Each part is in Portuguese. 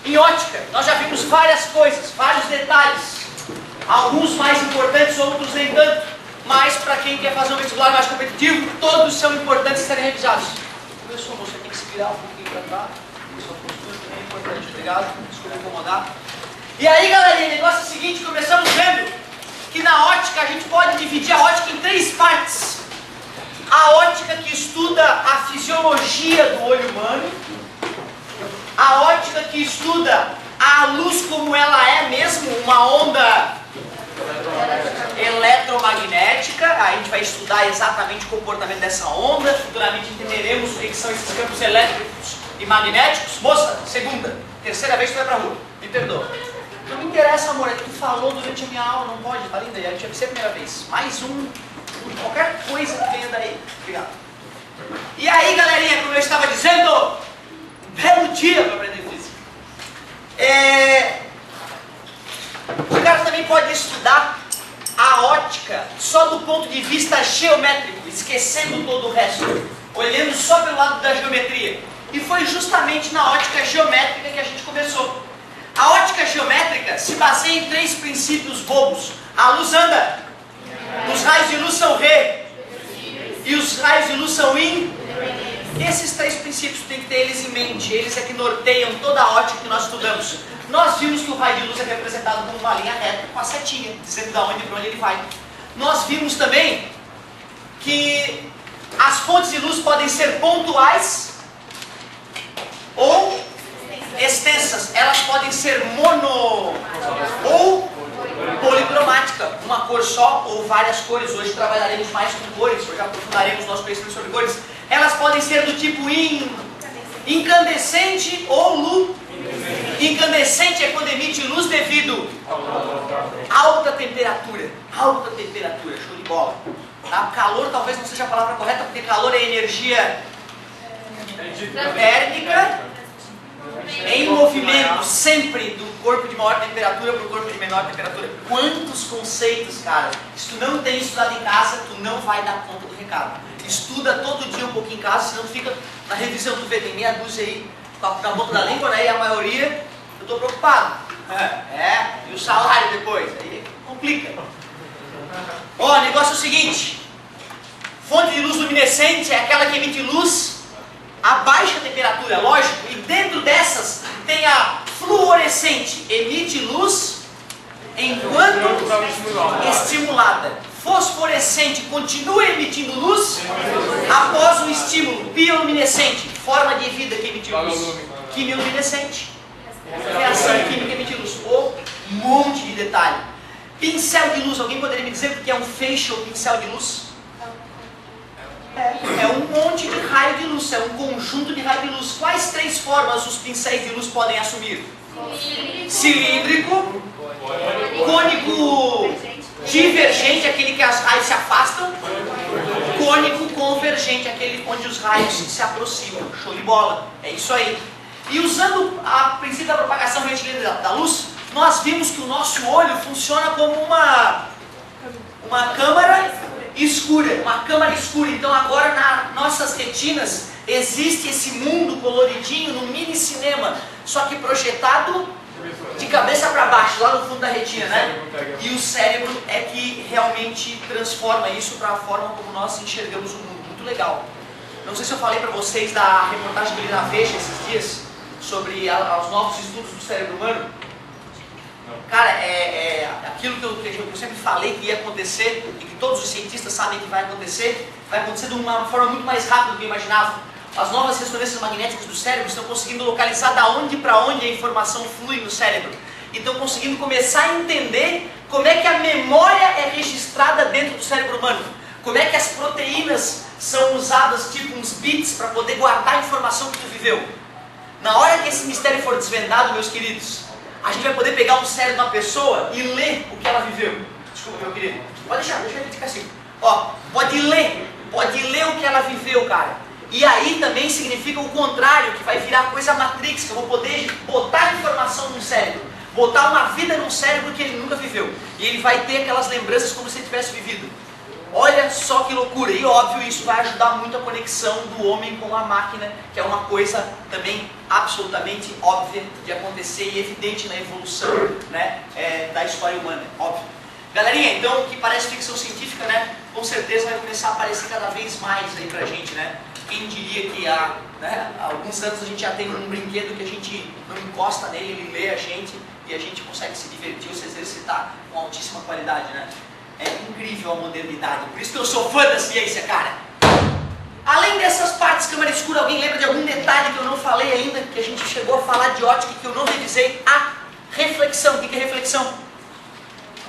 Em ótica, nós já vimos várias coisas, vários detalhes. Alguns mais importantes, outros nem tanto. Mas para quem quer fazer um vestibular mais competitivo, todos são importantes serem revisados. Começou, você tem que se virar um pouquinho para cá. Sua postura também é importante, obrigado. Desculpa incomodar. E aí, galerinha, o negócio é o seguinte, começamos vendo que na ótica a gente pode dividir a ótica em 3 partes. A ótica que estuda a fisiologia do olho humano, a ótica que estuda a luz como ela é mesmo, uma onda eletromagnética. A gente vai estudar exatamente o comportamento dessa onda, futuramente entenderemos o que são esses campos elétricos e magnéticos. Moça, segunda, terceira vez que tu vai pra rua, me perdoa. Não me interessa, amor, é que tu falou durante a minha aula, não pode, tá linda, a gente vai ser a primeira vez. Mais qualquer coisa que venha daí. Obrigado. E aí, galerinha, como eu estava dizendo, um belo dia para aprender física. O cara também pode estudar a ótica só do ponto de vista geométrico, esquecendo todo o resto, olhando só pelo lado da geometria. E foi justamente na ótica geométrica que a gente começou. A ótica geométrica se baseia em 3 princípios bobos. A luz anda, os raios de luz são re, e os raios de luz são in. Esses 3 princípios tem que ter eles em mente, eles é que norteiam toda a ótica que nós estudamos. Nós vimos que o raio de luz é representado como uma linha reta com a setinha, dizendo de onde para onde ele vai. Nós vimos também que as fontes de luz podem ser pontuais ou extensas. Elas podem ser mono ou policromática, uma cor só ou várias cores. Hoje trabalharemos mais com cores, hoje aprofundaremos nosso conhecimento sobre cores. Elas podem ser do tipo incandescente ou luminescente. Incandescente é quando emite luz devido a alta temperatura. Alta temperatura, show de bola. Tá? Calor talvez não seja a palavra correta, porque calor é energia térmica em movimento, sempre do corpo de maior temperatura para o corpo de menor temperatura. Quantos conceitos, cara! Se tu não tem estudado em casa, tu não vai dar conta do recado. Estuda todo dia um pouquinho em casa, senão fica na revisão. Tu vê, tem meia dúzia aí na boca da língua, né? E a maioria, eu estou preocupado. E o salário depois? Aí complica. Ó, o negócio é o seguinte: fonte de luz luminescente é aquela que emite luz a baixa temperatura, lógico, e dentro dessas tem a fluorescente, emite luz enquanto estimulada. Fosforescente continua emitindo luz após o estímulo. Bioluminescente, forma de vida que emite luz. Quimioluminescente, reação química que emite luz. Um monte de detalhe. Pincel de luz, alguém poderia me dizer o que é um feixe ou pincel de luz? É um monte de raio de luz, é um conjunto de raio de luz. Quais 3 formas os pincéis de luz podem assumir? Cilíndrico, cônico divergente, aquele que os raios se afastam, cônico convergente, aquele onde os raios se aproximam. Show de bola, é isso aí. E usando a princípio da propagação retilínea da luz, nós vimos que o nosso olho funciona como uma câmara escura, Então agora nas nossas retinas existe esse mundo coloridinho no mini cinema, só que projetado de cabeça para baixo, lá no fundo da retina, né? E o cérebro é que realmente transforma isso para a forma como nós enxergamos o mundo. Muito legal. Não sei se eu falei para vocês da reportagem que eu li na Veja esses dias sobre os novos estudos do cérebro humano. Cara, aquilo que eu sempre falei que ia acontecer e que todos os cientistas sabem que vai acontecer de uma forma muito mais rápida do que eu imaginava. As novas ressonâncias magnéticas do cérebro estão conseguindo localizar da onde para onde a informação flui no cérebro. E estão conseguindo começar a entender como é que a memória é registrada dentro do cérebro humano. Como é que as proteínas são usadas, tipo uns bits, para poder guardar a informação que tu viveu. Na hora que esse mistério for desvendado, meus queridos, a gente vai poder pegar um cérebro de uma pessoa e ler o que ela viveu. Desculpa, meu querido. Pode deixa ele ficar assim. Ó, pode ler o que ela viveu, cara. E aí também significa o contrário, que vai virar coisa Matrix, que eu vou poder botar informação no cérebro, botar uma vida num cérebro que ele nunca viveu. E ele vai ter aquelas lembranças como se ele tivesse vivido. Olha só que loucura, e óbvio isso vai ajudar muito a conexão do homem com a máquina, que é uma coisa também absolutamente óbvia de acontecer e evidente na evolução, né, da história humana, óbvio. Galerinha, então, o que parece ficção científica, né, com certeza vai começar a aparecer cada vez mais aí pra gente, né? Quem diria que há alguns anos a gente já tem um brinquedo que a gente não encosta nele, ele lê a gente e a gente consegue se divertir ou se exercitar com altíssima qualidade, né? É incrível a modernidade, por isso que eu sou fã da ciência, cara. Além dessas partes câmara escura, alguém lembra de algum detalhe que eu não falei ainda, que a gente chegou a falar de ótica que eu não revisei? A reflexão. O que é reflexão?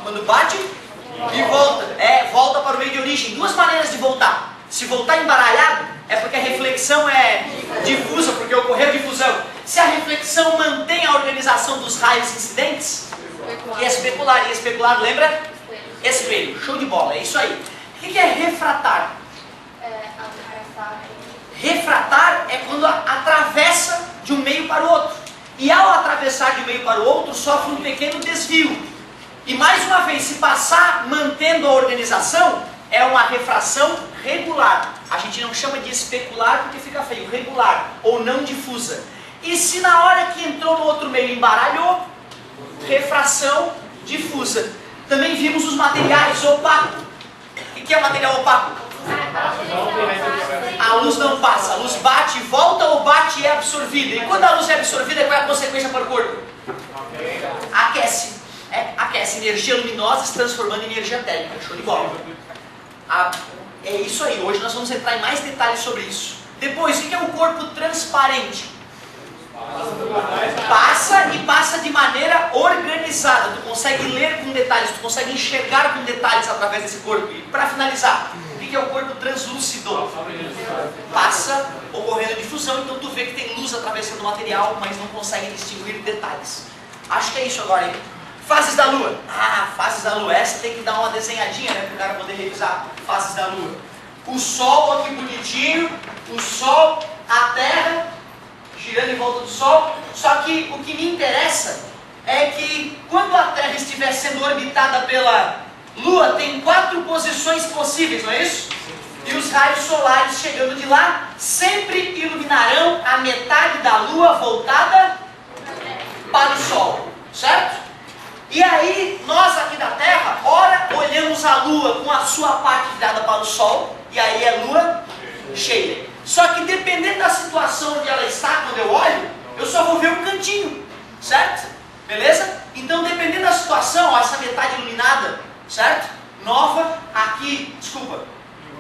Quando bate e volta. Volta para o meio de origem. Duas maneiras de voltar. Se voltar embaralhado, é porque a reflexão é difusa, porque ocorreu difusão. Se a reflexão mantém a organização dos raios incidentes, especular. E especular, lembra? Espelho, show de bola, é isso aí. O que é refratar? Refratar é quando atravessa de um meio para o outro. E ao atravessar de um meio para o outro, sofre um pequeno desvio. E mais uma vez, se passar mantendo a organização, é uma refração regular. A gente não chama de especular porque fica feio, regular, ou não difusa. E se na hora que entrou no outro meio embaralhou, refração difusa. Também vimos os materiais opacos. O que é material opaco? A luz não passa, a luz bate e volta ou bate e é absorvida. E quando a luz é absorvida, qual é a consequência para o corpo? Aquece. Aquece energia luminosa se transformando em energia térmica. Show de bola. É isso aí, hoje nós vamos entrar em mais detalhes sobre isso. Depois, o que é o corpo transparente? Passa e passa de maneira organizada. Tu consegue ler com detalhes, tu consegue enxergar com detalhes através desse corpo. E para finalizar, o que é o corpo translúcido? Passa ocorrendo difusão, então tu vê que tem luz atravessando o material, mas não consegue distinguir detalhes. Acho que é isso agora, hein? Fases da Lua. Fases da Lua. Essa tem que dar uma desenhadinha, né, para o cara poder revisar fases da Lua. O Sol aqui bonitinho, o Sol, a Terra girando em volta do Sol. Só que o que me interessa é que quando a Terra estiver sendo orbitada pela Lua, tem 4 posições possíveis, não é isso? E os raios solares chegando de lá sempre iluminarão a metade da Lua voltada para o Sol, certo? E aí, nós aqui da Terra, ora olhamos a Lua com a sua parte virada para o Sol, e aí é Lua cheia. Só que dependendo da situação onde ela está, quando eu olho, eu só vou ver um cantinho, certo? Beleza? Então, dependendo da situação, ó, essa metade iluminada, certo? Nova, aqui, desculpa,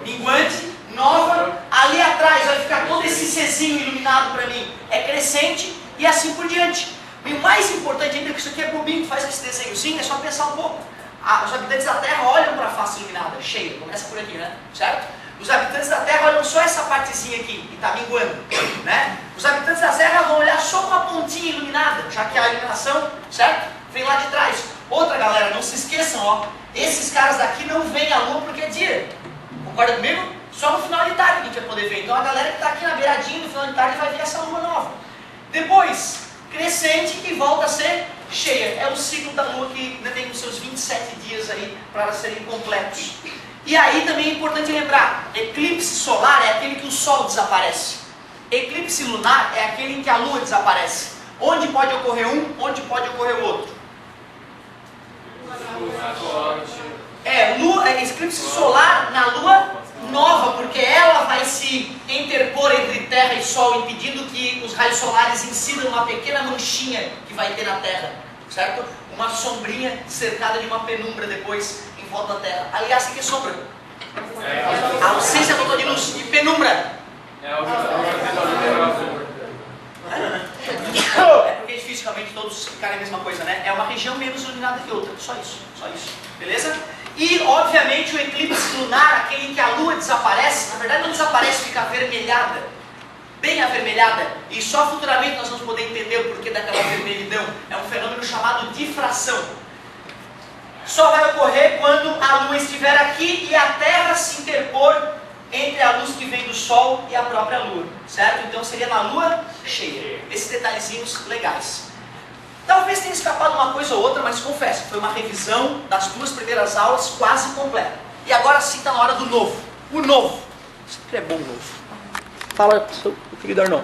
minguante, nova, ali atrás vai ficar todo esse Czinho iluminado para mim, é crescente e assim por diante. E o mais importante ainda, que isso aqui é bobinho, que faz esse desenhozinho, é só pensar um pouco. Os habitantes da Terra olham para a face iluminada, cheia, começa por aqui, né? Certo? Os habitantes da Terra olham só essa partezinha aqui, e está minguando, né? Os habitantes da Terra vão olhar só uma pontinha iluminada, já que a iluminação, certo? Vem lá de trás. Outra galera, não se esqueçam, ó, esses caras daqui não veem a Lua porque é dia. Concorda comigo? Só no final de tarde que a gente vai poder ver. Então a galera que está aqui na beiradinha no final de tarde vai ver essa Lua nova. Depois, crescente e volta a ser cheia. É o ciclo da Lua que ainda tem os seus 27 dias aí para serem completos. E aí também é importante lembrar, eclipse solar é aquele que o Sol desaparece. Eclipse lunar é aquele em que a Lua desaparece. Onde pode ocorrer um, onde pode ocorrer o outro? Eclipse solar na Lua nova, porque ela vai se interpor entre Terra e Sol, impedindo que os raios solares incidam uma pequena manchinha que vai ter na Terra, certo? Uma sombrinha cercada de uma penumbra depois em volta da Terra. Aliás, o que é sombra? A ausência total de luz. E penumbra? É porque fisicamente todos ficarem a mesma coisa, né? É uma região menos iluminada que outra, só isso, beleza? E, obviamente, o eclipse lunar, aquele em que a Lua desaparece, na verdade não desaparece, fica avermelhada, bem avermelhada, e só futuramente nós vamos poder entender o porquê daquela vermelhidão. É um fenômeno chamado difração. Só vai ocorrer quando a Lua estiver aqui e a Terra se interpor entre a luz que vem do Sol e a própria Lua, certo? Então seria na Lua cheia. Esses detalhezinhos legais. Talvez tenha escapado uma coisa ou outra, mas confesso, foi uma revisão das 2 primeiras aulas quase completa. E agora sim está na hora do novo. O novo. Sempre é bom o novo. Fala, seu querido Arnon.